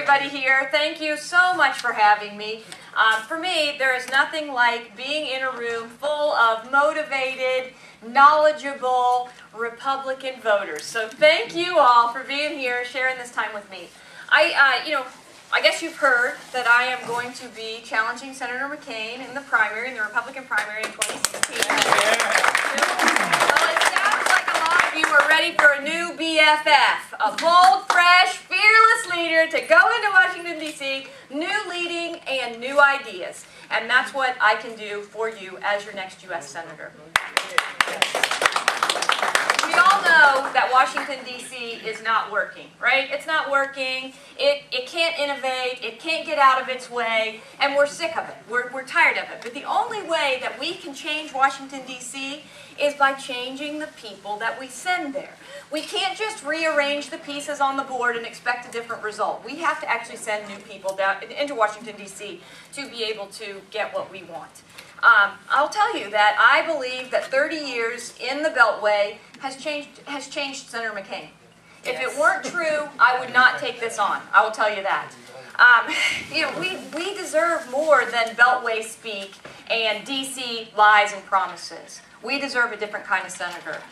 everybody here. Thank you so much for having me. For me, there is nothing like being in a room full of motivated, knowledgeable Republican voters. So thank you all for being here, sharing this time with me. I guess you've heard that I am going to be challenging Senator McCain in the primary, in the Republican primary in 2016. Well, it sounds like a lot of you are ready for a new BFF, a bold, fresh, fearless leader to go into Washington, D.C., new leading and new ideas. And that's what I can do for you as your next U.S. Senator. We all know that Washington, D.C. is not working, right? It's not working. It can't innovate. It can't get out of its way. And we're sick of it. We're tired of it. But the only way that we can change Washington, D.C. is by changing the people that we send there. We can't just rearrange the pieces on the board and expect a different result. We have to actually send new people down into Washington, D.C. to be able to get what we want. I'll tell you that I believe that 30 years in the Beltway has changed Senator McCain. If it weren't true, I would not take this on. I will tell you that. We deserve more than Beltway speak and D.C. lies and promises. We deserve a different kind of senator.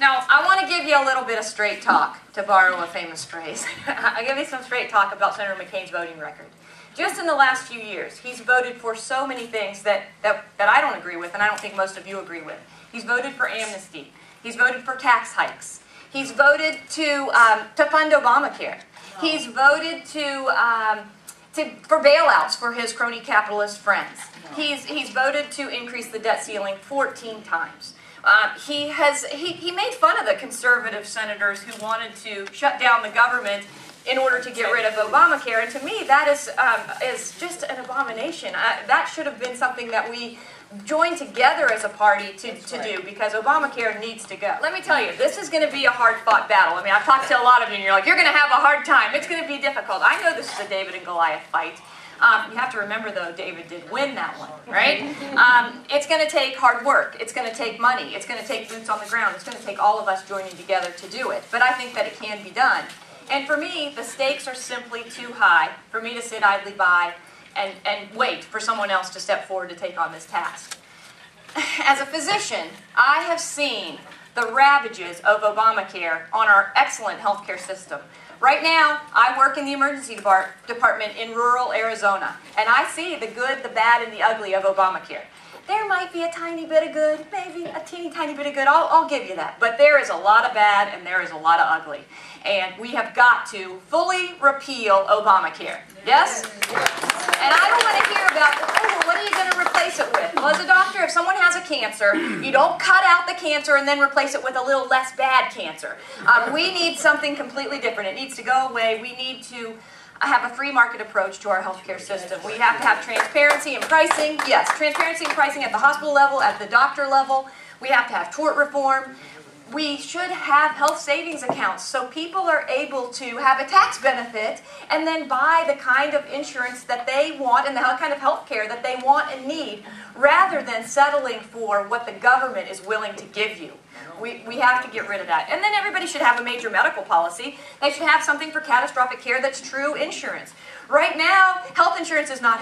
Now, I want to give you a little bit of straight talk, to borrow a famous phrase. I'll give you some straight talk about Senator McCain's voting record. Just in the last few years, he's voted for so many things that I don't agree with, and I don't think most of you agree with. He's voted for amnesty. He's voted for tax hikes. He's voted to fund Obamacare. He's voted for bailouts for his crony capitalist friends. He's voted to increase the debt ceiling 14 times. He made fun of the conservative senators who wanted to shut down the government in order to get rid of Obamacare, and to me that is just an abomination. That should have been something that we joined together as a party to do, because Obamacare needs to go. Let me tell you, this is going to be a hard-fought battle. I mean, I've talked to a lot of you, and you're like, you're going to have a hard time. It's going to be difficult. I know this is a David and Goliath fight. You have to remember, though, David did win that one, right? It's going to take hard work. It's going to take money. It's going to take boots on the ground. It's going to take all of us joining together to do it. But I think that it can be done. And for me, the stakes are simply too high for me to sit idly by and wait for someone else to step forward to take on this task. As a physician, I have seen the ravages of Obamacare on our excellent healthcare system. Right now, I work in the emergency department in rural Arizona, and I see the good, the bad, and the ugly of Obamacare. There might be a tiny bit of good, maybe a teeny tiny bit of good, I'll give you that. But there is a lot of bad and there is a lot of ugly. And we have got to fully repeal Obamacare. Yes? And I don't want to hear about, oh, well, what are you going to replace it with? Well, as a doctor, if someone has a cancer, you don't cut out the cancer and then replace it with a little less bad cancer. We need something completely different. It needs to go away. We need to have a free market approach to our healthcare system. We have to have transparency in pricing. Yes, transparency in pricing at the hospital level, at the doctor level. We have to have tort reform. We should have health savings accounts so people are able to have a tax benefit and then buy the kind of insurance that they want and the kind of health care that they want and need, rather than settling for what the government is willing to give you. We have to get rid of that. And then everybody should have a major medical policy. They should have something for catastrophic care that's true insurance. Right now, health insurance is not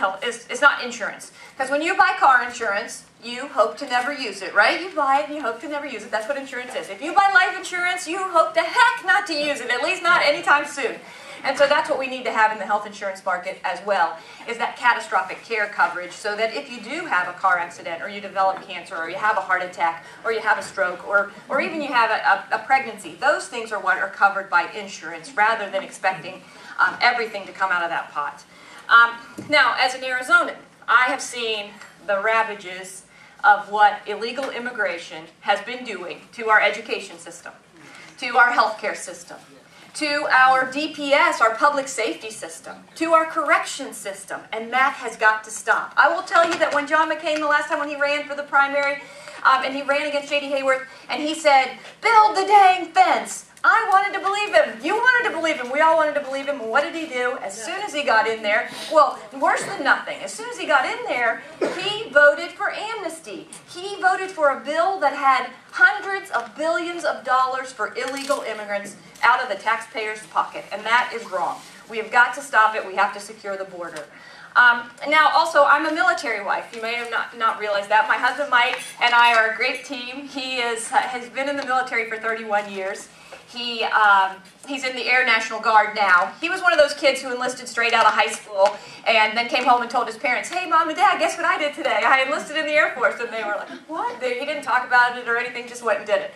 insurance. Because when you buy car insurance, you hope to never use it, right? You buy it and you hope to never use it. That's what insurance is. If you buy life insurance, you hope to heck not to use it, at least not anytime soon. And so that's what we need to have in the health insurance market as well, is that catastrophic care coverage, so that if you do have a car accident, or you develop cancer, or you have a heart attack, or you have a stroke, or even you have a pregnancy, those things are what are covered by insurance, rather than expecting everything to come out of that pot. Now, as an Arizonan, I have seen the ravages of what illegal immigration has been doing to our education system, to our healthcare system, to our DPS, our public safety system, to our correction system, and that has got to stop. I will tell you that when John McCain, the last time when he ran for the primary, and he ran against J.D. Hayworth, and he said, "Build the dang fence," I wanted to believe him. You wanted to believe him. We all wanted to believe him. And what did he do? As soon as he got in there, well, worse than nothing. As soon as he got in there, he voted for amnesty. He voted for a bill that had hundreds of billions of dollars for illegal immigrants out of the taxpayer's pocket. And that is wrong. We have got to stop it. We have to secure the border. Now, also, I'm a military wife. You may have not realized that. My husband, Mike, and I are a great team. He has been in the military for 31 years. He's in the Air National Guard now. He was one of those kids who enlisted straight out of high school and then came home and told his parents, "Hey, Mom and Dad, guess what I did today? I enlisted in the Air Force." And they were like, "What?" He didn't talk about it or anything, just went and did it.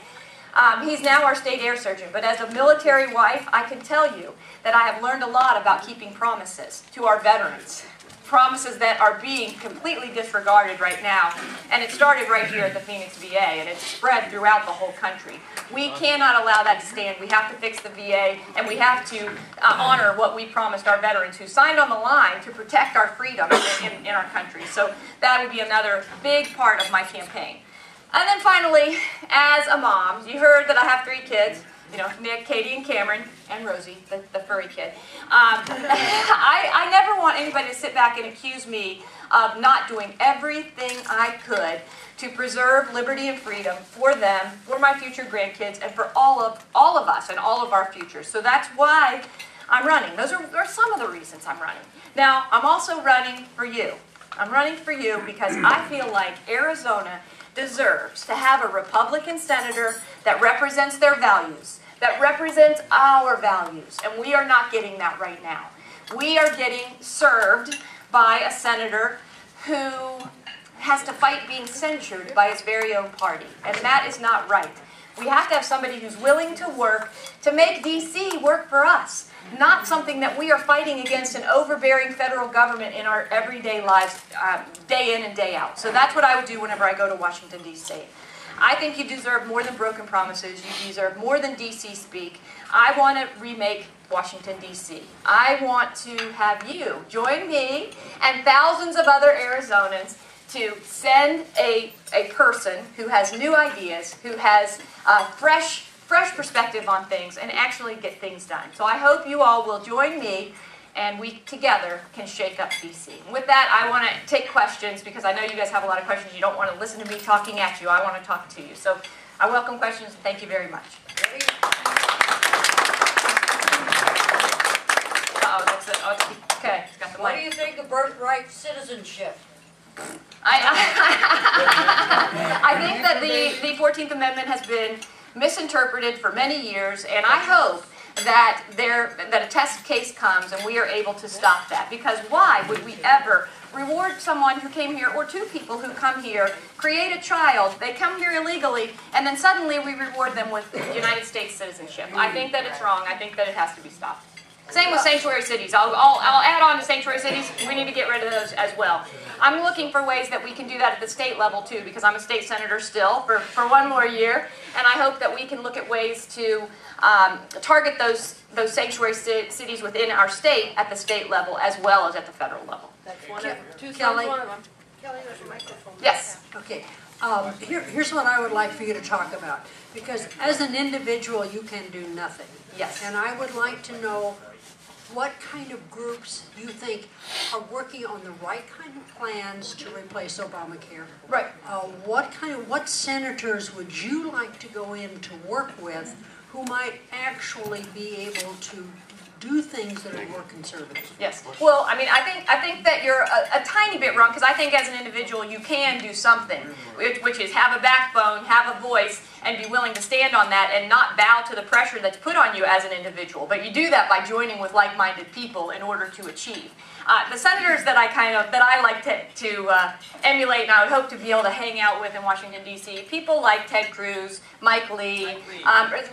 He's now our state air surgeon, but as a military wife, I can tell you that I have learned a lot about keeping promises to our veterans. Promises that are being completely disregarded right now. And it started right here at the Phoenix VA, and it's spread throughout the whole country. We cannot allow that to stand. We have to fix the VA, and we have to honor what we promised our veterans who signed on the line to protect our freedom in our country. So that would be another big part of my campaign. And then finally, as a mom, you heard that I have 3 kids. You know, Nick, Katie, and Cameron, and Rosie, the furry kid. I never want anybody to sit back and accuse me of not doing everything I could to preserve liberty and freedom for them, for my future grandkids, and for all of us and all of our futures. So that's why I'm running. Those are some of the reasons I'm running. Now, I'm also running for you. I'm running for you because I feel like Arizona deserves to have a Republican senator that represents their values, that represents our values, and we are not getting that right now. We are getting served by a senator who has to fight being censured by his very own party, and that is not right. We have to have somebody who's willing to work to make D.C. work for us, not something that we are fighting against an overbearing federal government in our everyday lives, day in and day out. So that's what I would do whenever I go to Washington, D.C. I think you deserve more than broken promises. You deserve more than D.C. speak. I want to remake Washington, D.C. I want to have you join me and thousands of other Arizonans to send a person who has new ideas, who has fresh perspective on things, and actually get things done. So I hope you all will join me, and we together can shake up D.C. With that, I want to take questions, because I know you guys have a lot of questions. You don't want to listen to me talking at you. I want to talk to you. So I welcome questions, and thank you very much. Uh-oh, that's it. Oh, okay, it's got the mic. What do you think of birthright citizenship? I think that the 14th Amendment has been misinterpreted for many years, and I hope that a test case comes and we are able to stop that. Because why would we ever reward someone who came here, or 2 people who come here, create a child, they come here illegally, and then suddenly we reward them with United States citizenship? I think that it's wrong. I think that it has to be stopped. Same with sanctuary cities. I'll add on to sanctuary cities. We need to get rid of those as well. I'm looking for ways that we can do that at the state level too, because I'm a state senator still for 1 more year, and I hope that we can look at ways to target those sanctuary cities within our state at the state level as well as at the federal level. That's one of Tucson's Kelli? one of them. Kelly, there's a microphone. Yes. Okay, here's what I would like for you to talk about, because as an individual you can do nothing. Yes. And I would like to know what kind of groups you think are working on the right kind of plans to replace Obamacare. Right. What senators would you like to go in to work with who might actually be able to do things that are more conservative? Yes. Well, I mean, I think that you're a tiny bit wrong, because I think as an individual you can do something, which is have a backbone, have a voice, and be willing to stand on that and not bow to the pressure that's put on you as an individual. But you do that by joining with like-minded people in order to achieve. The senators that I like to emulate, and I would hope to be able to hang out with in Washington, D.C., people like Ted Cruz, Mike Lee,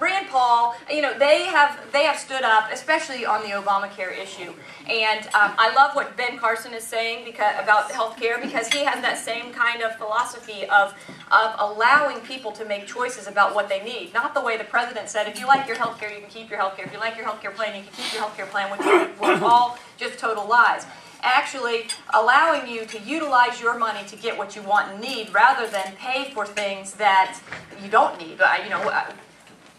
Rand Paul, you know, they have stood up, especially on the Obamacare issue. And I love what Ben Carson is saying about health care, because he has that same kind of philosophy of allowing people to make choices about what they need. Not the way the president said, if you like your health care, you can keep your health care. If you like your health care plan, you can keep your health care plan, which were all just total lies. Actually allowing you to utilize your money to get what you want and need, rather than pay for things that you don't need.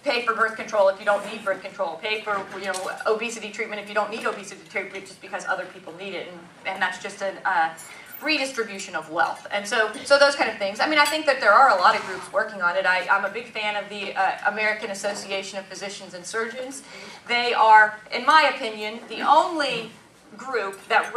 Pay for birth control if you don't need birth control. Pay for obesity treatment if you don't need obesity treatment just because other people need it. And that's just redistribution of wealth. And so those kind of things. I mean, I think that there are a lot of groups working on it. I'm a big fan of the American Association of Physicians and Surgeons. They are, in my opinion, the only group that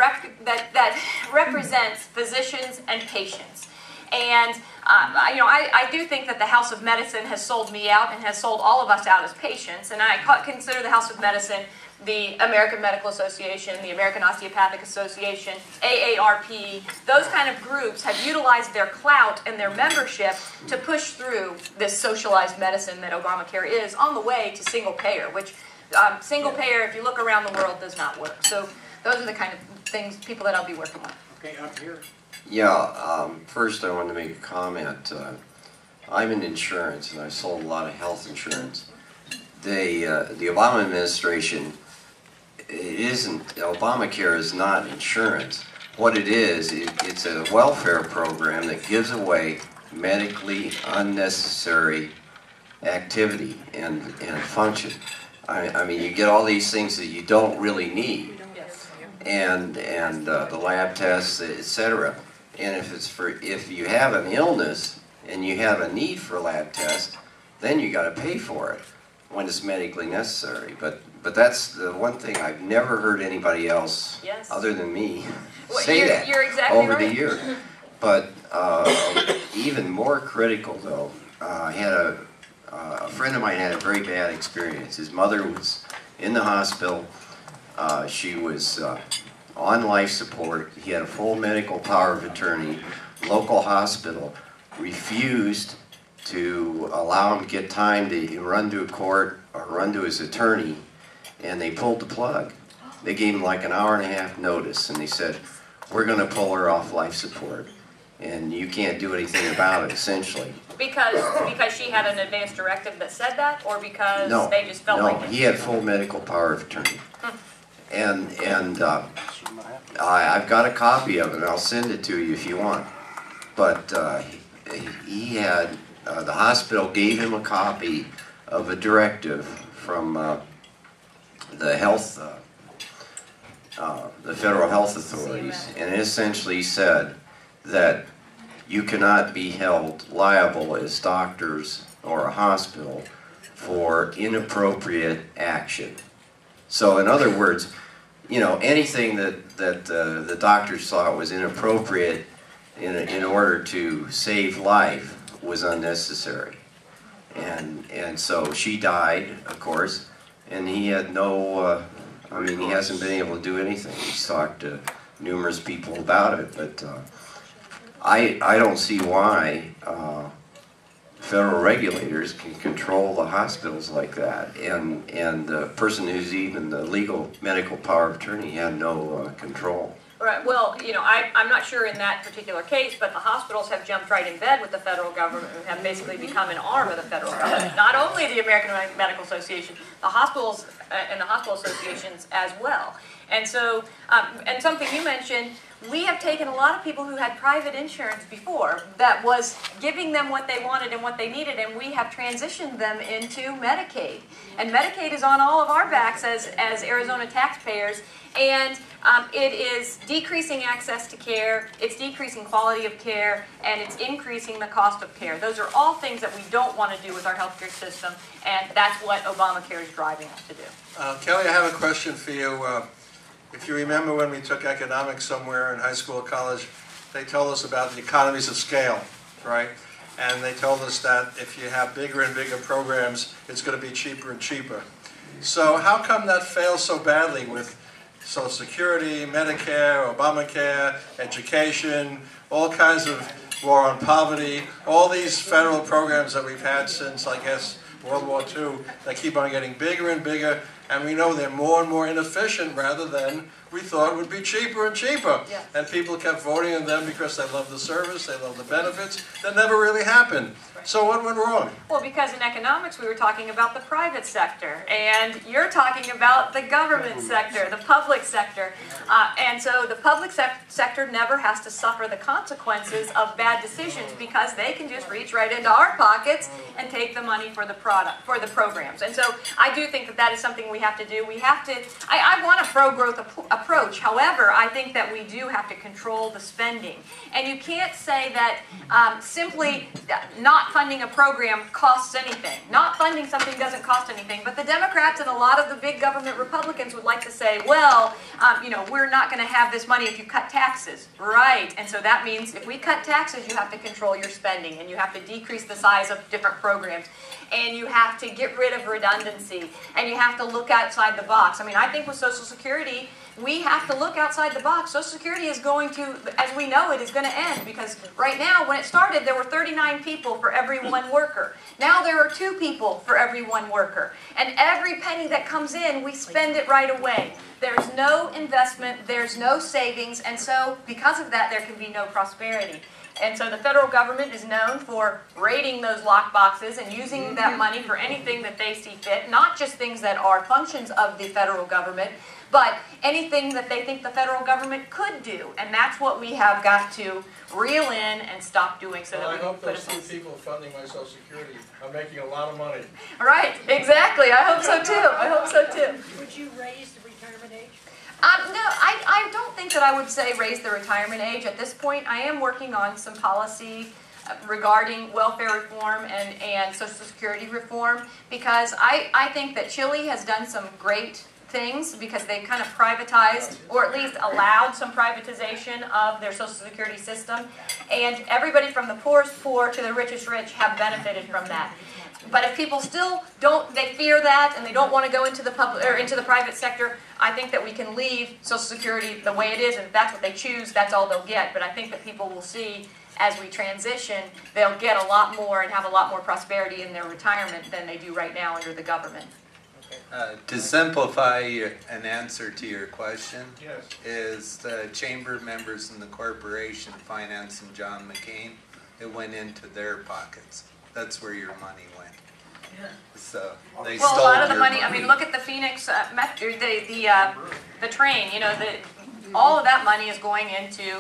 represents physicians and patients. And I do think that the House of Medicine has sold me out and has sold all of us out as patients. And I consider the House of Medicine the American Medical Association, the American Osteopathic Association, AARP. Those kind of groups have utilized their clout and their membership to push through this socialized medicine that Obamacare is on the way to single payer, which single payer, if you look around the world, does not work. So those are the kind of things, people that I'll be working with. Okay, up here. Yeah, first I wanted to make a comment. I'm in insurance, and I sold a lot of health insurance. The Obama administration, Obamacare is not insurance. What it is, it's a welfare program that gives away medically unnecessary activity and function. I mean, you get all these things that you don't really need, and the lab tests, etc. And if you have an illness and you have a need for a lab test, then you got to pay for it when it's medically necessary. But that's the one thing I've never heard anybody else, other than me, say that exactly over right. the years. But even more critical, though, I had a friend of mine had a very bad experience. His mother was in the hospital. She was on life support. He had a full medical power of attorney. Local hospital refused to allow him to get time to run to a court or run to his attorney, and they pulled the plug. They gave him like an hour and a half notice, and they said, we're going to pull her off life support, and you can't do anything about it, essentially. Because she had an advance directive that said that, or because they just felt like it? No, he had full medical power of attorney. And I've got a copy of it, and I'll send it to you if you want. But he had, the hospital gave him a copy of a directive from the federal health authorities, and it essentially said that you cannot be held liable as doctors or a hospital for inappropriate action. So in other words, you know, anything that the doctors thought was inappropriate in order to save life was unnecessary. And so she died, of course, and he had no, I mean, he hasn't been able to do anything. He's talked to numerous people about it, but I don't see why federal regulators can control the hospitals like that, and the person who's even the legal medical power of attorney had no control. Right. Well, you know, I'm not sure in that particular case, but the hospitals have jumped right in bed with the federal government and have basically become an arm of the federal government. Not only the American Medical Association, the hospitals and the hospital associations as well. And so, and something you mentioned, we have taken a lot of people who had private insurance before that was giving them what they wanted and what they needed, and we have transitioned them into Medicaid. And Medicaid is on all of our backs as Arizona taxpayers, and it is decreasing access to care, it's decreasing quality of care, and it's increasing the cost of care. Those are all things that we don't want to do with our healthcare system, and that's what Obamacare is driving us to do. Kelly, I have a question for you. If you remember when we took economics somewhere in high school or college, they told us about the economies of scale, right? And they told us that if you have bigger and bigger programs, it's going to be cheaper and cheaper. So how come that fails so badly with Social Security, Medicare, Obamacare, education, all kinds of war on poverty, all these federal programs that we've had since, I guess, World War II, that keep on getting bigger and bigger, and we know they're more and more inefficient rather than we thought would be cheaper and cheaper. Yes. And people kept voting on them because they love the service, they love the benefits. That never really happened. Right. So what went wrong? Well, because in economics we were talking about the private sector, and you're talking about the government sector, the public sector. And so the public sector never has to suffer the consequences of bad decisions because they can just reach right into our pockets and take the money for the product, for the programs. And so I do think that that is something we have to do. We have to, I want a pro-growth approach. However, I think that we do have to control the spending. And you can't say that simply not funding a program costs anything. Not funding something doesn't cost anything. But the Democrats and a lot of the big government Republicans would like to say, well, you know, we're not going to have this money if you cut taxes. Right. And so that means if we cut taxes, you have to control your spending, and you have to decrease the size of different programs, and you have to get rid of redundancy, and you have to look outside the box. I mean, I think with Social Security, we have to look outside the box. Social Security is going to, as we know it, is going to end, because right now, when it started, there were 39 people for every one worker. Now there are 2 people for every one worker. And every penny that comes in, we spend it right away. There's no investment, there's no savings, and so because of that, there can be no prosperity. And so the federal government is known for raiding those lock boxes and using that money for anything that they see fit, not just things that are functions of the federal government, but anything that they think the federal government could do. And that's what we have got to reel in and stop doing, so Well, that I we hope can put those us 2 people funding my Social Security are making a lot of money. Right, exactly. I hope so too. I hope so too. Would you raise the retirement age? No, I don't think that I would say raise the retirement age. At this point, I am working on some policy regarding welfare reform and Social Security reform, because I think that Chile has done some great things because they kind of privatized, or at least allowed some privatization of their Social Security system, and everybody from the poorest poor to the richest rich have benefited from that. But if people still they fear that and they don't want to go into the public or into the private sector, I think that we can leave Social Security the way it is, and if that's what they choose, that's all they'll get. But I think that people will see as we transition, they'll get a lot more and have a lot more prosperity in their retirement than they do right now under the government. To simplify an answer to your question, Yes. is the chamber members in the corporation financing John McCain, it went into their pockets. That's where your money went. So they Well, stole a lot of the your money, I mean, look at the Phoenix, the train, you know, all of that money is going into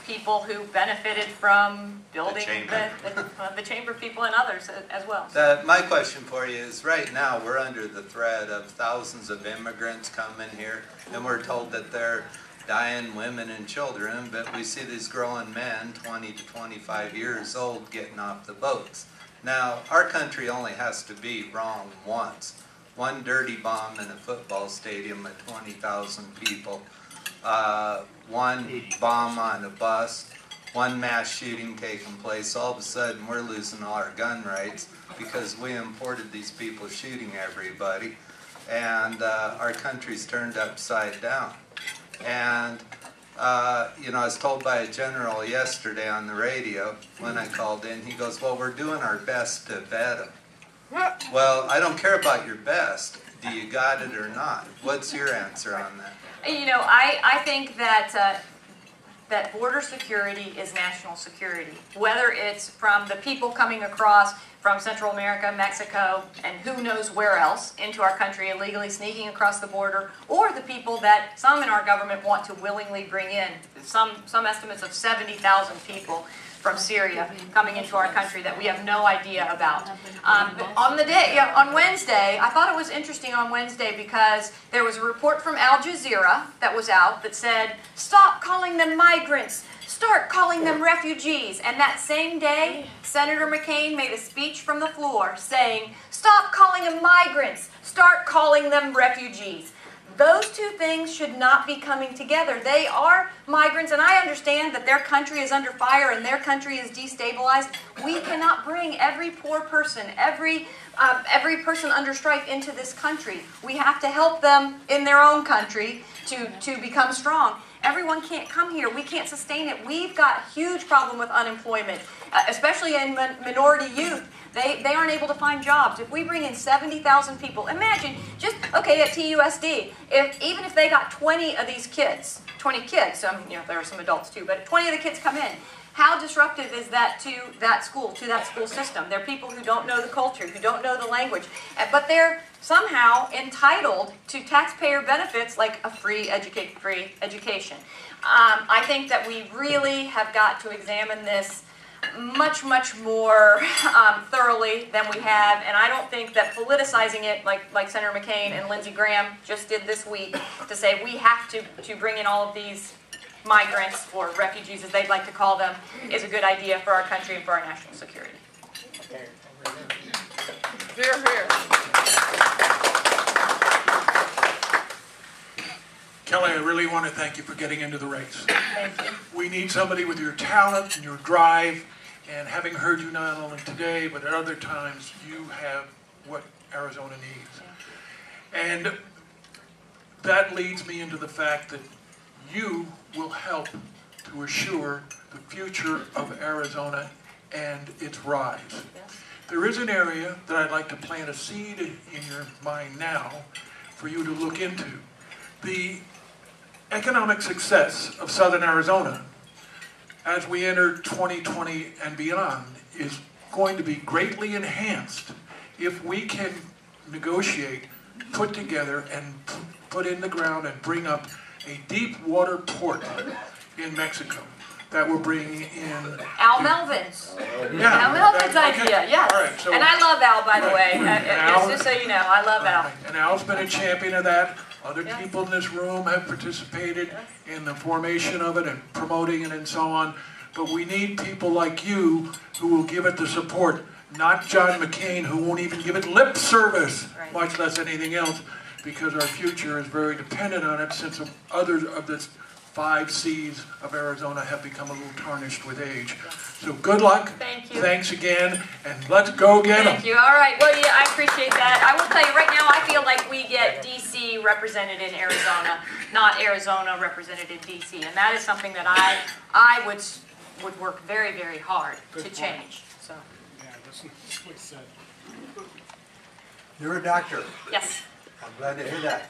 people who benefited from building the chamber people and others as well. My question for you is, right now we're under the threat of thousands of immigrants coming here, and we're told that they're dying women and children, but we see these growing men, 20 to 25 years old, getting off the boats. Now, our country only has to be wrong once. One dirty bomb in a football stadium at 20,000 people, one bomb on a bus, one mass shooting taking place. All of a sudden, we're losing all our gun rights because we imported these people shooting everybody, and our country's turned upside down. And you know, I was told by a general yesterday on the radio when I called in, he goes, well, we're doing our best to vet them. Well, I don't care about your best. Do you got it or not? What's your answer on that? You know, I think that that border security is national security. Whether it's from the people coming across from Central America, Mexico, and who knows where else into our country illegally sneaking across the border, or the people that some in our government want to willingly bring in. Some estimates of 70,000 people from Syria coming into our country that we have no idea about. On Wednesday, I thought it was interesting on Wednesday because there was a report from Al Jazeera that was out that said, stop calling them migrants, start calling them refugees. And that same day, Senator McCain made a speech from the floor saying, stop calling them migrants, start calling them refugees. Those two things should not be coming together. They are migrants, and I understand that their country is under fire and their country is destabilized. We cannot bring every poor person, every person under strife into this country. We have to help them in their own country to become strong. Everyone can't come here. We can't sustain it. We've got a huge problem with unemployment, especially in minority youth. They aren't able to find jobs. If we bring in 70,000 people, imagine just, okay, at TUSD, even if they got 20 of these kids, 20 kids, you know, there are some adults too, but 20 of the kids come in, how disruptive is that to that school system? They're people who don't know the culture, who don't know the language, but they're somehow entitled to taxpayer benefits like a free education. I think that we really have got to examine this much, much more thoroughly than we have, and I don't think that politicizing it like Senator McCain and Lindsey Graham just did this week to say we have to bring in all of these migrants, or refugees as they'd like to call them, is a good idea for our country and for our national security. Hear, hear. Kelly, I really want to thank you for getting into the race. Thank you. We need somebody with your talent and your drive, and having heard you not only today, but at other times, you have what Arizona needs. And that leads me into the fact that you will help to assure the future of Arizona and its rise. Yes. There is an area that I'd like to plant a seed in your mind now for you to look into. The economic success of Southern Arizona as we enter 2020 and beyond is going to be greatly enhanced if we can negotiate, put together, and put in the ground and bring up a deep water port in Mexico that will bring in... Al Melvin's. Yeah, Al Melvin's idea, yes. All right, so, and I love Al, by the way. Al, Just so you know, I love Al. And Al's been a champion of that. Other Yeah. people in this room have participated in the formation of it and promoting it and so on. But we need people like you who will give it the support, not John McCain, who won't even give it lip service, Right. much less anything else, because our future is very dependent on it, since others of the 5 C's of Arizona have become a little tarnished with age. So good luck. Thank you. Thanks again, and let's go get them. Thank you. All right. Well, yeah, I appreciate that. I will tell you right now, I feel like we get D.C. represented in Arizona, not Arizona represented in D.C. And that is something that I would work very, very hard to change. So. Yeah, that's what he said. You're a doctor. Yes. I'm glad to hear that.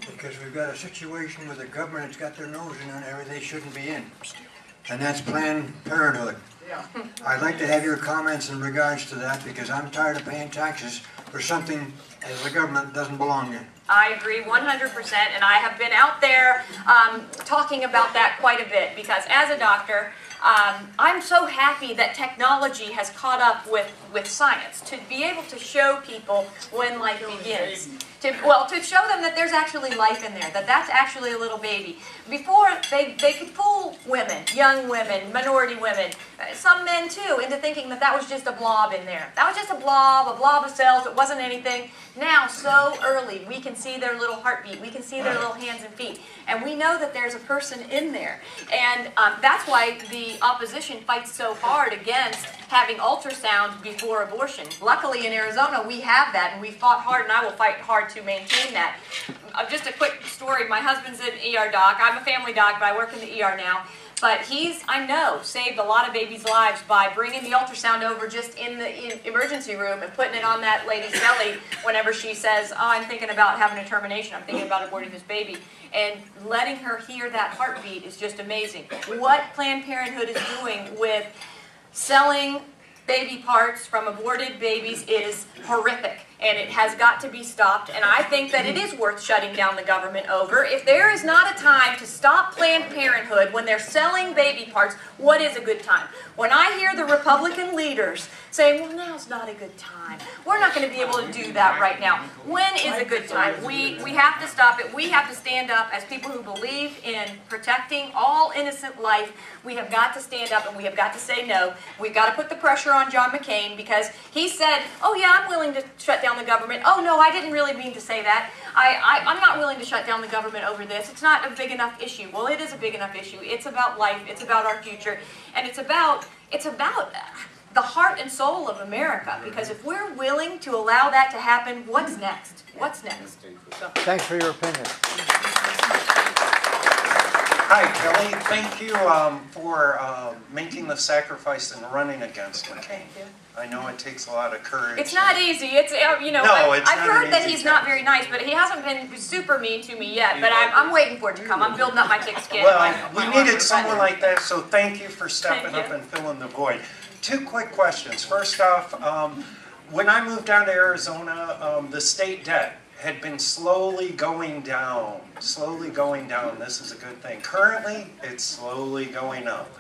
Because we've got a situation where the government has got their nose in an area they shouldn't be in. And that's Planned Parenthood. I'd like to have your comments in regards to that, because I'm tired of paying taxes for something as the government doesn't belong in. I agree 100%, and I have been out there talking about that quite a bit, because as a doctor, I'm so happy that technology has caught up with science, to be able to show people when life begins. To show them that there's actually life in there, that that's actually a little baby. Before, they could fool women, young women, minority women, some men too, into thinking that that was just a blob in there. That was just a blob of cells, it wasn't anything. Now, so early, we can see their little heartbeat, we can see their little hands and feet, and we know that there's a person in there. And that's why the opposition fights so hard against having ultrasound before abortion. Luckily in Arizona, we have that, and we fought hard, and I will fight hard to maintain that. Just a quick story, my husband's an ER doc. I'm a family doc, but I work in the ER now. But he's, I know, saved a lot of babies' lives by bringing the ultrasound over just in the emergency room and putting it on that lady's belly whenever she says, oh, I'm thinking about having a termination, I'm thinking about aborting this baby. And letting her hear that heartbeat is just amazing. What Planned Parenthood is doing with selling baby parts from aborted babies is horrific, and it has got to be stopped, and I think that it is worth shutting down the government over. If there is not a time to stop Planned Parenthood when they're selling baby parts, what is a good time? When I hear the Republican leaders saying, well, now's not a good time, we're not going to be able to do that right now. When is a good time? We have to stop it. We have to stand up as people who believe in protecting all innocent life. We have got to stand up, and we have got to say no. We've got to put the pressure on John McCain, because he said, oh yeah, I'm willing to shut down the government. Oh no, I didn't really mean to say that. I'm not willing to shut down the government over this. It's not a big enough issue. Well, it is a big enough issue. It's about life. It's about our future. And it's about the heart and soul of America. Because if we're willing to allow that to happen, what's next? What's next? So. Thanks for your opinion. Hi, Kelly. Thank you for making the sacrifice and running against McCain. Thank you. I know it takes a lot of courage. It's not easy. It's you know. No, it's I've not heard an that easy he's not task. very nice, but he hasn't been super mean to me yet. But I'm waiting for it to come. I'm building up my thick skin. Well, my we needed armor, someone but- like that, so thank you for stepping Thank up you. and filling the void. 2 quick questions. First off, when I moved down to Arizona, the state debt had been slowly going down. Slowly going down. This is a good thing. Currently, it's slowly going up.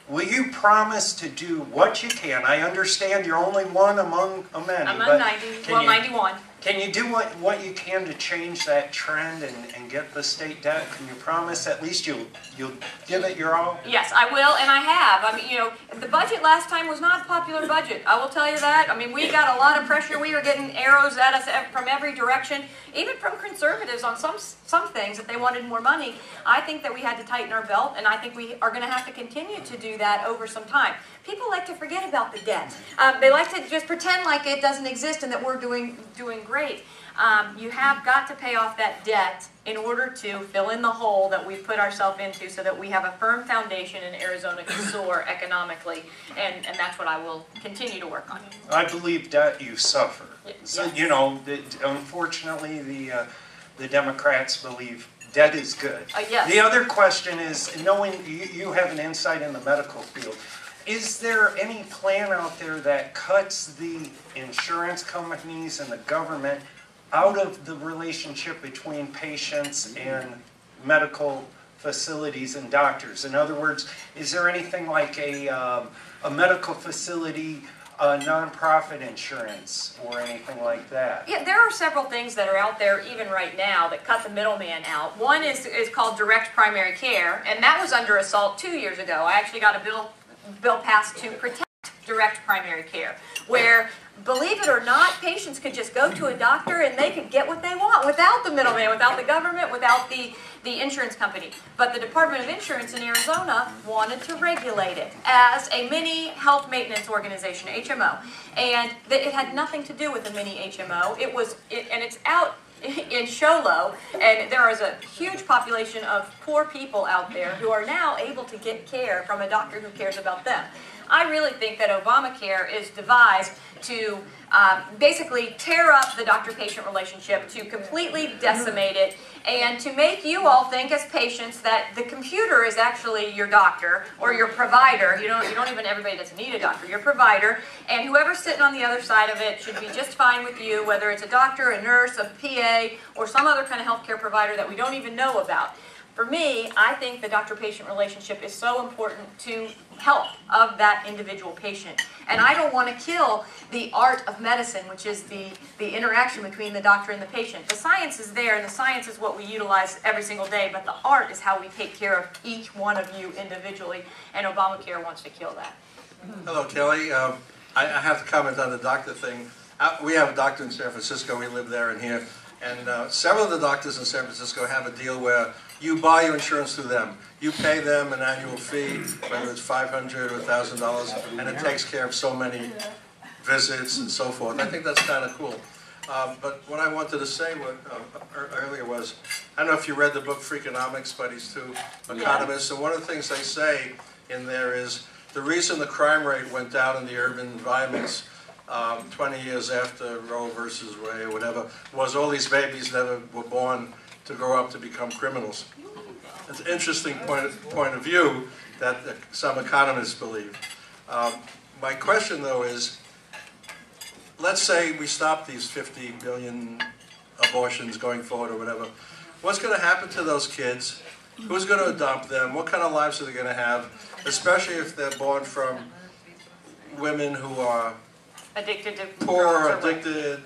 will you promise to do what you can? I understand you're only one among many. I'm but on 90, well, 91. Can you do what you can to change that trend and get the state debt? Can you promise at least you'll give it your all? Yes, I will, and I have. I mean, you know, the budget last time was not a popular budget. I will tell you that. I mean, we got a lot of pressure. We were getting arrows at us from every direction, even from conservatives on some things that they wanted more money. I think that we had to tighten our belt, and I think we are going to have to continue to do that over some time. People like to forget about the debt. They like to just pretend like it doesn't exist and that we're doing great. You have got to pay off that debt in order to fill in the hole that we've put ourselves into so that we have a firm foundation in Arizona to soar economically, and that's what I will continue to work on. I believe debt you suffer. So, Yes. you know, unfortunately, the Democrats believe debt is good. Yes. The other question is, knowing you have an insight in the medical field, is there any plan out there that cuts the insurance companies and the government out of the relationship between patients and medical facilities and doctors? In other words, is there anything like a medical facility, nonprofit insurance, or anything like that? Yeah, there are several things that are out there even right now that cut the middleman out. One is called direct primary care, and that was under assault 2 years ago. I actually got a bill passed to protect direct primary care, where, believe it or not, patients could just go to a doctor and they could get what they want without the middleman, without the government, without the insurance company. But the Department of Insurance in Arizona wanted to regulate it as a mini health maintenance organization, HMO. And it had nothing to do with a mini HMO. And it's out in Show Low, and there is a huge population of poor people out there who are now able to get care from a doctor who cares about them. I really think that Obamacare is devised to basically tear up the doctor-patient relationship, to completely decimate it, and to make you all think as patients that the computer is actually your doctor or your provider. You don't even, everybody doesn't need a doctor, your provider, and whoever's sitting on the other side of it should be just fine with you, whether it's a doctor, a nurse, a PA, or some other kind of healthcare provider that we don't even know about. For me, I think the doctor-patient relationship is so important to health of that individual patient. And I don't want to kill the art of medicine, which is the interaction between the doctor and the patient. The science is there, and the science is what we utilize every single day, but the art is how we take care of each one of you individually, and Obamacare wants to kill that. Hello, Kelly. I have to comment on the doctor thing. We have a doctor in San Francisco. We live there and here. And several of the doctors in San Francisco have a deal where you buy your insurance through them. You pay them an annual fee, whether it's $500 or $1,000, and it takes care of so many visits and so forth. I think that's kind of cool. But what I wanted to say earlier was, I don't know if you read the book Freakonomics by these two economists, and one of the things they say in there is the reason the crime rate went down in the urban environments 20 years after Roe versus Wade or whatever, was all these babies never were born to grow up to become criminals. It's an interesting point of view that some economists believe. My question, though, is, let's say we stop these 50 billion abortions going forward or whatever. What's going to happen to those kids? Who's going to adopt them? What kind of lives are they going to have? Especially if they're born from women who are Addicted to poor, addicted,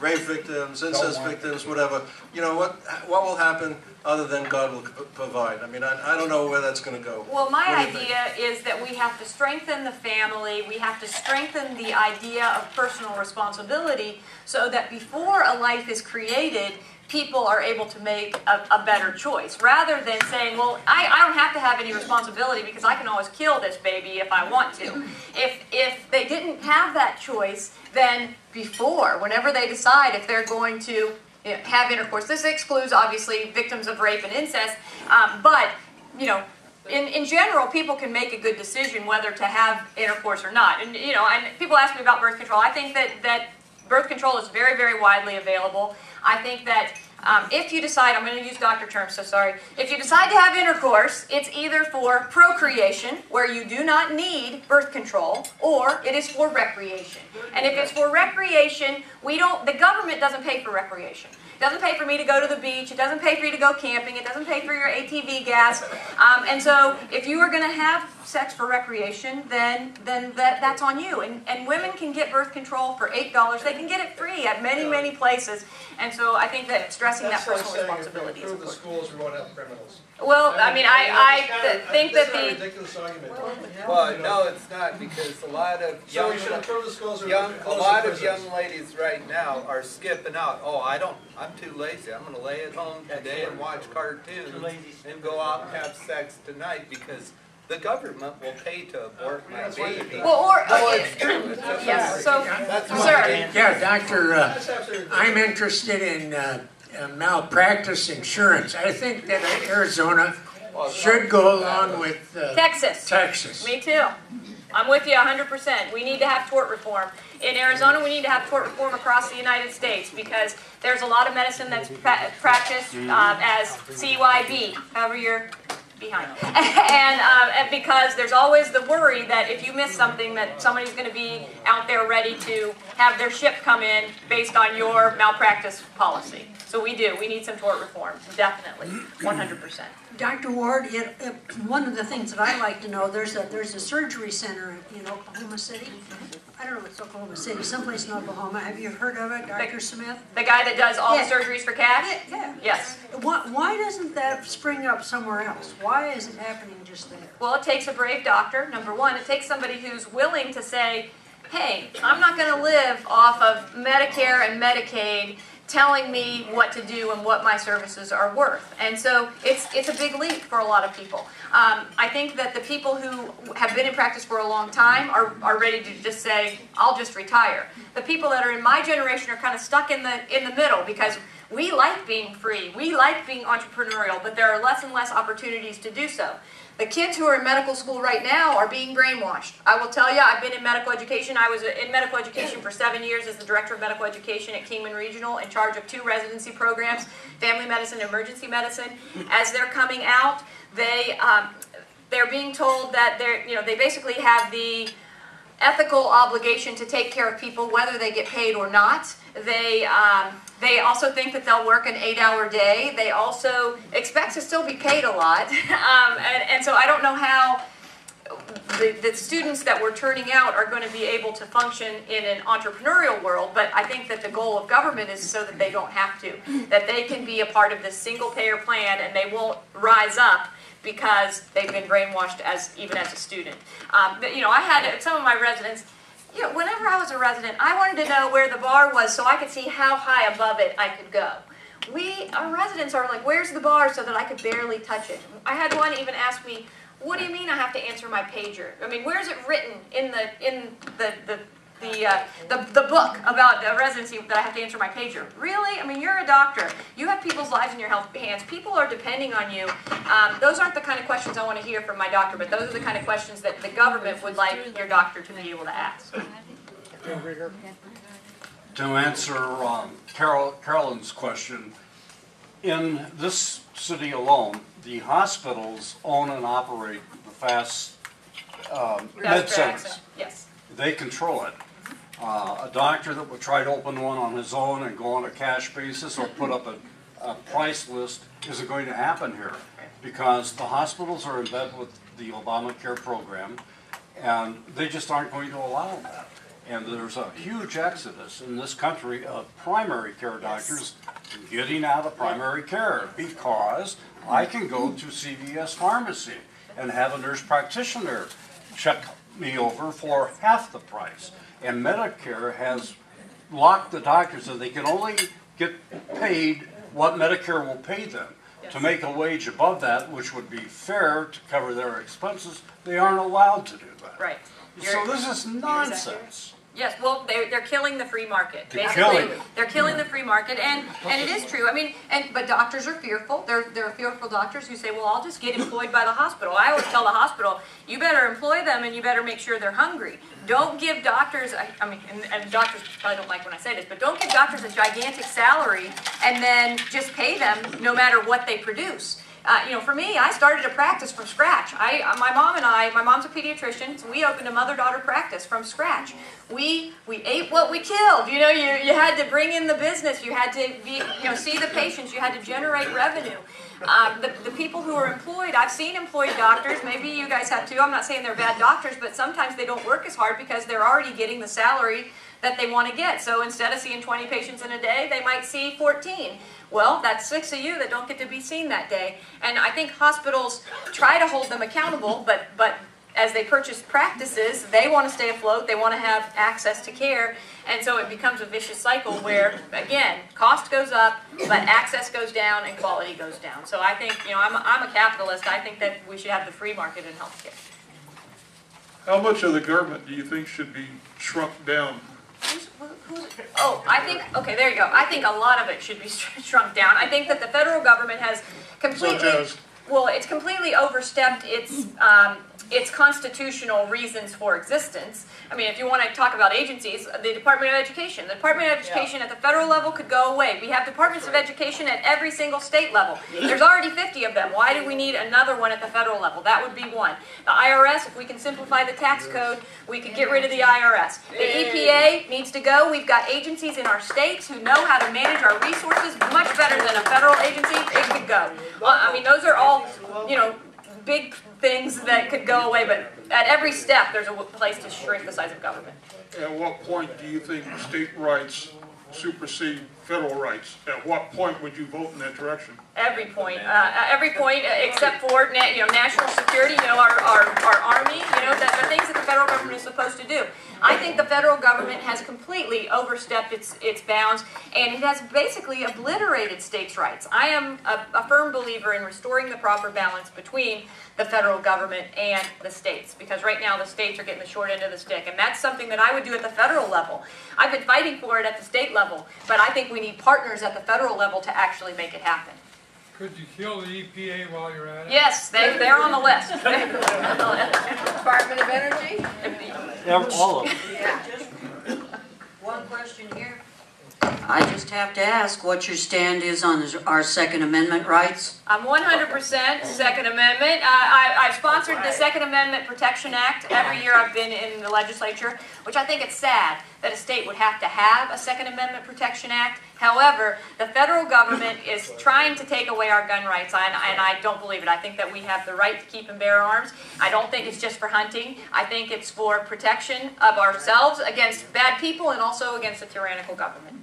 rape victims, incest victims, whatever. You know, what will happen other than God will provide? I mean, I don't know where that's going to go. Well, my idea is that we have to strengthen the family. We have to strengthen the idea of personal responsibility so that before a life is created, people are able to make a better choice, rather than saying, well, I don't have to have any responsibility because I can always kill this baby if I want to. If they didn't have that choice, then before, whenever they decide if they're going to have intercourse, this excludes, obviously, victims of rape and incest, but, you know, in general, people can make a good decision whether to have intercourse or not. And, you know, and people ask me about birth control. I think that birth control is very, very widely available. I think that if you decide, I'm going to use doctor terms, so sorry. If you decide to have intercourse, it's either for procreation, where you do not need birth control, or it is for recreation. And if it's for recreation, the government doesn't pay for recreation. It doesn't pay for me to go to the beach. It doesn't pay for you to go camping. It doesn't pay for your ATV gas. And so if you are going to have sex for recreation, then that's on you. And women can get birth control for $8. They can get it free at many places. And so I think that stressing that personal responsibility is important. That's like saying if we improve the schools, we won't have criminals. Well, I mean, I think that That's a the... ridiculous argument. Well, no, it's not, because a lot of So young, we should improve the schools or a lot of young ladies right now are skipping out. Oh, I'm too lazy. I'm going to lay at home today and watch cartoons and go out and have sex tonight because the government will pay to abort my baby. Well, or... Yes, yes, so, sir. Yeah, Doctor, I'm interested in malpractice insurance. I think that Arizona should go along with Texas. Me too. I'm with you 100%. We need to have tort reform. In Arizona, we need to have tort reform across the United States because there's a lot of medicine that's practiced as CYB, however you're behind. And because there's always the worry that if you miss something that somebody's going to be out there ready to have their ship come in based on your malpractice policy. So we do. We need some tort reform, definitely, 100%. Dr. Ward, one of the things that I like to know, there's a surgery center in Oklahoma City. I don't know if it's Oklahoma City, someplace in Oklahoma. Have you heard of it, Dr. Smith? The guy that does all the surgeries for cash? Yeah. Yes. Why doesn't that spring up somewhere else? Why is it happening just there? Well, it takes a brave doctor, number one. It takes somebody who's willing to say, hey, I'm not going to live off of Medicare and Medicaid telling me what to do and what my services are worth. And so it's a big leap for a lot of people. I think that the people who have been in practice for a long time are ready to just say, I'll just retire. The people that are in my generation are kind of stuck in the middle because we like being free, we like being entrepreneurial, but there are less and less opportunities to do so. The kids who are in medical school right now are being brainwashed. I will tell you, I've been in medical education. I was in medical education for 7 years as the director of medical education at Kingman Regional, in charge of 2 residency programs, family medicine and emergency medicine. As they're coming out, they're being told that they basically have the ethical obligation to take care of people whether they get paid or not. They also think that they'll work an 8-hour day. They also expect to still be paid a lot. And so I don't know how the students that we're turning out are going to be able to function in an entrepreneurial world, but I think that the goal of government is so that they don't have to, that they can be a part of this single-payer plan and they won't rise up because they've been brainwashed even as a student. I had some of my residents, whenever I was a resident, I wanted to know where the bar was so I could see how high above it I could go. Our residents are like, where's the bar, so that I could barely touch it. I had one even ask me, what do you mean I have to answer my pager? I mean, where's it written in the book about the residency that I have to answer my pager? Really? I mean, you're a doctor. You have people's lives in your hands. People are depending on you. Those aren't the kind of questions I want to hear from my doctor, but those are the kind of questions that the government would like your doctor to be able to ask. To answer Carolyn's question, in this city alone, the hospitals own and operate the fast med centers. Yes. They control it. A doctor that would try to open one on his own and go on a cash basis or put up a price list isn't going to happen here because the hospitals are in bed with the Obamacare program and they just aren't going to allow that. And there's a huge exodus in this country of primary care doctors getting out of primary care because I can go to CVS Pharmacy and have a nurse practitioner check me over for half the price. And Medicare has locked the doctors so they can only get paid what Medicare will pay them. Yes. To make a wage above that, which would be fair to cover their expenses, they aren't allowed to do that. Right. So this is nonsense. Yes, well, they're killing the free market. They're killing the free market, and it is true. I mean, but doctors are fearful. There are fearful doctors who say, "Well, I'll just get employed by the hospital." I always tell the hospital, "You better employ them, and you better make sure they're hungry. Don't give doctors. And doctors probably don't like when I say this, but don't give doctors a gigantic salary and then just pay them no matter what they produce." For me, I started a practice from scratch. My mom's a pediatrician, so we opened a mother-daughter practice from scratch. We ate what we killed. You had to bring in the business. You had to see the patients. You had to generate revenue. the people who are employed, I've seen employed doctors, maybe you guys have too, I'm not saying they're bad doctors, but sometimes they don't work as hard because they're already getting the salary that they want to get. So instead of seeing 20 patients in a day, they might see 14. Well, that's 6 of you that don't get to be seen that day. And I think hospitals try to hold them accountable, but as they purchase practices, they want to stay afloat, they want to have access to care, and so it becomes a vicious cycle where, again, cost goes up, but access goes down and quality goes down. So I think, I'm a capitalist, I think that we should have the free market in healthcare. How much of the government do you think should be shrunk down? I think, okay, there you go. I think a lot of it should be shrunk down. I think that the federal government has completely, it's completely overstepped its constitutional reasons for existence. I mean, if you want to talk about agencies, the Department of Education. The Department of Education at the federal level could go away. We have departments of education at every single state level. There's already 50 of them. Why do we need another one at the federal level? That would be one. The IRS, if we can simplify the tax code, we could get rid of the IRS. The EPA needs to go. We've got agencies in our states who know how to manage our resources much better than a federal agency. It could go. I mean, those are all, big things that could go away, but at every step there's a place to shrink the size of government. At what point do you think state rights supersede federal rights? At what point would you vote in that direction? Every point except for national security, our army, the things that the federal government is supposed to do. I think the federal government has completely overstepped its bounds, and it has basically obliterated states' rights. I am a firm believer in restoring the proper balance between the federal government and the states, because right now the states are getting the short end of the stick, and that's something that I would do at the federal level. I've been fighting for it at the state level, but I think we need partners at the federal level to actually make it happen. Could you kill the EPA while you're at it? Yes, they're on the list. Department of Energy? All of them. Yeah. One question here. I just have to ask what your stand is on our Second Amendment rights. I'm 100% Second Amendment. I've sponsored the Second Amendment Protection Act every year I've been in the legislature, which I think it's sad that a state would have to have a Second Amendment Protection Act. However, the federal government is trying to take away our gun rights, and I don't believe it. I think that we have the right to keep and bear arms. I don't think it's just for hunting. I think it's for protection of ourselves against bad people and also against a tyrannical government.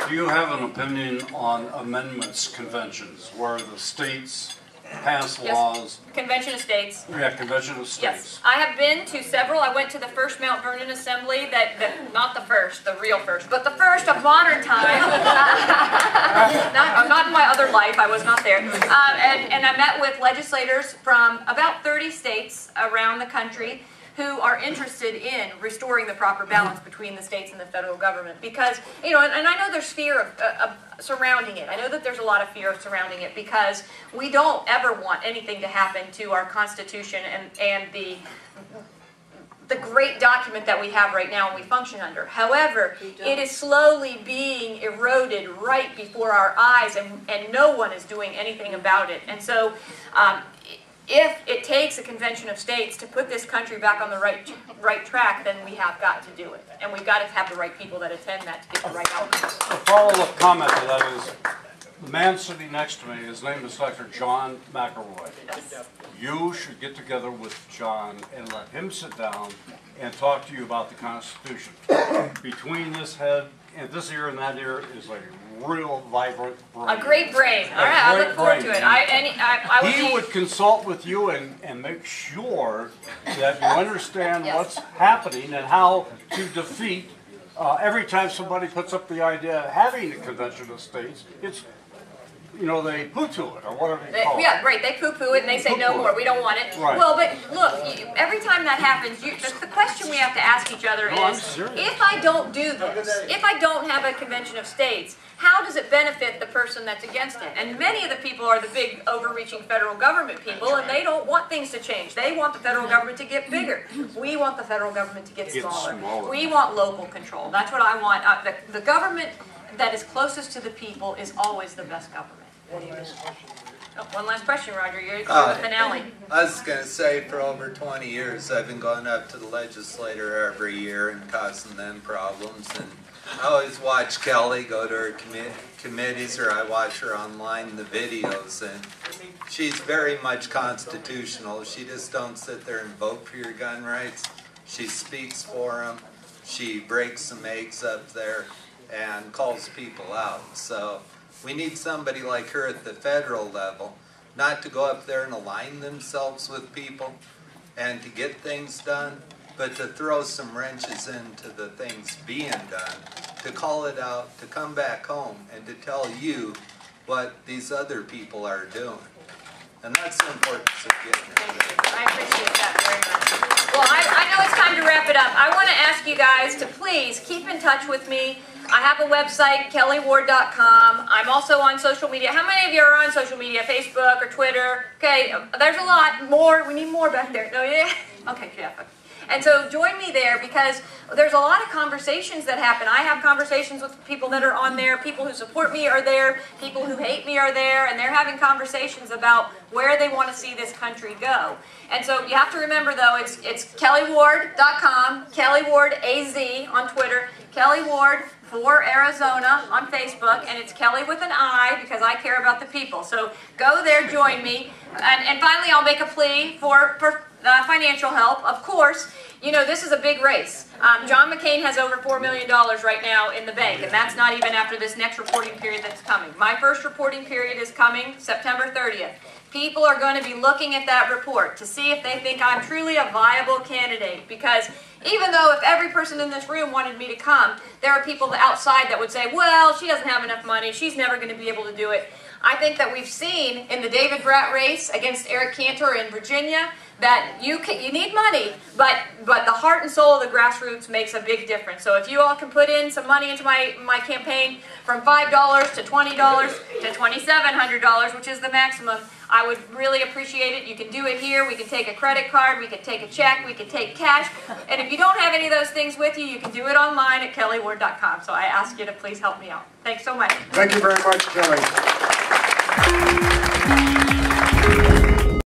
Do you have an opinion on amendments conventions where the states pass laws? Convention of States. Yeah, Convention of States. Yes, I have been to several. I went to the first Mount Vernon Assembly, not the first, the real first, but the first of modern time. not in my other life, I was not there. And I met with legislators from about 30 states around the country who are interested in restoring the proper balance between the states and the federal government. Because, and I know there's fear of surrounding it. I know that there's a lot of fear surrounding it because we don't ever want anything to happen to our Constitution and the great document that we have right now and we function under. However, it is slowly being eroded right before our eyes, and no one is doing anything about it. And so, if it takes a convention of states to put this country back on the right track, then we have got to do it. And we've got to have the right people that attend that to get the right outcomes. A follow-up comment to that is, the man sitting next to me, his name is Dr. John McCain. Yes. You should get together with John and let him sit down and talk to you about the Constitution. Between this head and this ear and that ear is a real vibrant brain. A great brain. All right, I look forward to it. He would consult with you and make sure that you understand what's happening and how to defeat. Every time somebody puts up the idea of having a convention of states, it's, they poo-poo it, or whatever you call it. Yeah, right, they poo-poo it and they say no more, we don't want it. Right. Well, but look, every time that happens, the question we have to ask each other is, if I don't do this, if I don't have a convention of states, how does it benefit the person that's against it? And many of the people are the big, overreaching federal government people, and they don't want things to change. They want the federal government to get bigger. We want the federal government to get smaller. We want local control. That's what I want. The government that is closest to the people is always the best government. One last question, Roger. You're the finale. I was going to say, for over 20 years, I've been going up to the legislator every year and causing them problems. And I always watch Kelli go to her committees, or I watch her online, the videos, and she's very much constitutional. She just don't sit there and vote for your gun rights. She speaks for them. She breaks some eggs up there and calls people out. So we need somebody like her at the federal level, not to go up there and align themselves with people and to get things done, but to throw some wrenches into the things being done, to call it out, to come back home and to tell you what these other people are doing. And that's the importance of getting it. I appreciate that very much. Well, I know it's time to wrap it up. I want to ask you guys to please keep in touch with me. I have a website, KelliWard.com. I'm also on social media. How many of you are on social media? Facebook or Twitter? Okay, there's a lot more. We need more back there. No, yeah? Okay, Jeff. And so join me there, because there's a lot of conversations that happen. I have conversations with people that are on there. People who support me are there. People who hate me are there. And they're having conversations about where they want to see this country go. And so you have to remember, though, it's KelliWard.com, Kelli Ward AZ on Twitter, Kelli Ward for Arizona on Facebook, and it's Kelli with an I, because I care about the people. So go there, join me. And finally, I'll make a plea for financial help. Of course, you know, this is a big race. John McCain has over $4 million right now in the bank, and that's not even after this next reporting period that's coming. My first reporting period is coming September 30th. People are going to be looking at that report to see if they think I'm truly a viable candidate, because even though if every person in this room wanted me to come, there are people outside that would say, well, she doesn't have enough money, she's never going to be able to do it. I think that we've seen in the David Brat race against Eric Cantor in Virginia that you need money, but the heart and soul of the grassroots makes a big difference. So if you all can put in some money into my campaign, from $5 to $20 to $2,700, which is the maximum, I would really appreciate it. You can do it here. We can take a credit card. We can take a check. We can take cash. And if you don't have any of those things with you, you can do it online at KelliWard.com. So I ask you to please help me out. Thanks so much. Thank you very much, Kelli.